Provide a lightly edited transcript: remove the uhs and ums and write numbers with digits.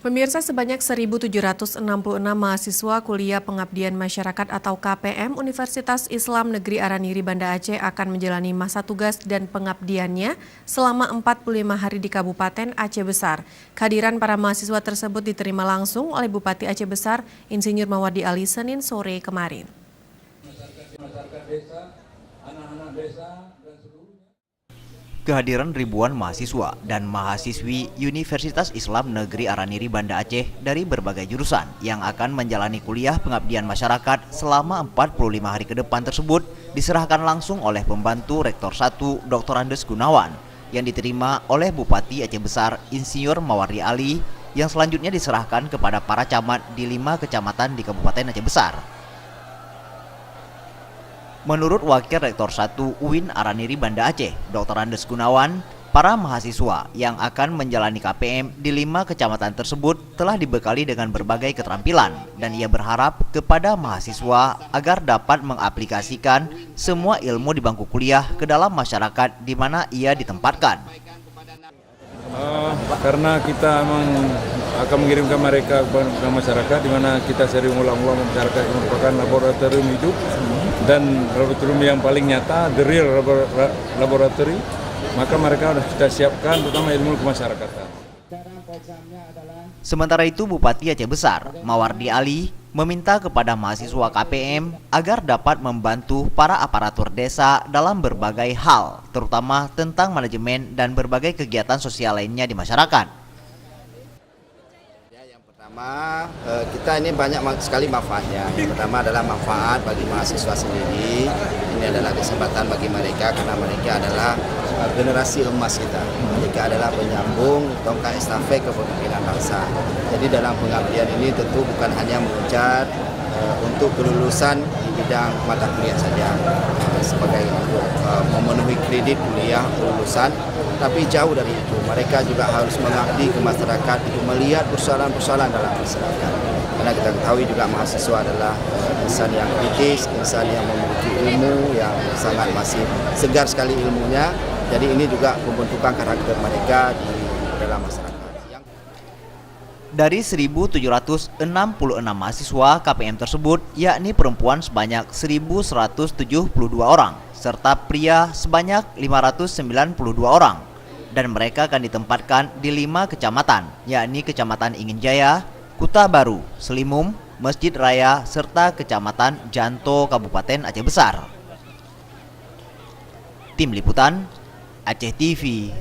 Pemirsa, sebanyak 1.766 mahasiswa kuliah pengabdian masyarakat atau KPM Universitas Islam Negeri Araniri Banda Aceh akan menjalani masa tugas dan pengabdiannya selama 45 hari di Kabupaten Aceh Besar. Kehadiran para mahasiswa tersebut diterima langsung oleh Bupati Aceh Besar, Insinyur Mawardi Ali, Senin sore kemarin. Masyarakat desa, anak-anak desa, dan seluruhnya. Kehadiran ribuan mahasiswa dan mahasiswi Universitas Islam Negeri Araniri Banda Aceh dari berbagai jurusan yang akan menjalani kuliah pengabdian masyarakat selama 45 hari ke depan tersebut diserahkan langsung oleh pembantu Rektor 1 Dr. Andes Gunawan yang diterima oleh Bupati Aceh Besar Insinyur Mawardi Ali yang selanjutnya diserahkan kepada para camat di 5 kecamatan di Kabupaten Aceh Besar. Menurut Wakil Rektor 1 UIN Araniri Banda Aceh, Dr. Andes Gunawan, para mahasiswa yang akan menjalani KPM di 5 kecamatan tersebut telah dibekali dengan berbagai keterampilan dan ia berharap kepada mahasiswa agar dapat mengaplikasikan semua ilmu di bangku kuliah ke dalam masyarakat di mana ia ditempatkan. Karena kita akan mengirimkan mereka ke masyarakat, di mana kita sering ulang-ulang masyarakat yang merupakan laboratorium hidup dan laboratorium yang paling nyata, the real laboratory, maka mereka sudah kita siapkan terutama ilmu kemasyarakatan. Sementara itu, Bupati Aceh Besar, Mawardi Ali, meminta kepada mahasiswa KPM agar dapat membantu para aparatur desa dalam berbagai hal, terutama tentang manajemen dan berbagai kegiatan sosial lainnya di masyarakat. Yang pertama, kita ini banyak sekali manfaatnya. Yang pertama adalah manfaat bagi mahasiswa sendiri. Ini adalah kesempatan bagi mereka karena mereka adalah generasi emas kita. Mereka adalah penyambung tongkat estafet kepemimpinan bangsa. Jadi dalam pengabdian ini tentu bukan hanya mengejar untuk kelulusan di bidang mata kuliah saja sebagai untuk memenuhi kredit kuliah kelulusan, tapi jauh dari itu mereka juga harus mengabdi ke masyarakat untuk melihat persoalan-persoalan dalam masyarakat. Karena kita ketahui juga mahasiswa adalah insan yang kritis, insan yang memiliki ilmu yang sangat masih segar sekali ilmunya. Jadi ini juga pembentukan karakter mereka di dalam masyarakat. Dari 1.766 mahasiswa KPM tersebut, yakni perempuan sebanyak 1.172 orang, serta pria sebanyak 592 orang. Dan mereka akan ditempatkan di 5 kecamatan, yakni Kecamatan Inginjaya, Kuta Baru, Selimum, Masjid Raya, serta Kecamatan Janto, Kabupaten Aceh Besar. Tim Liputan, Aceh TV.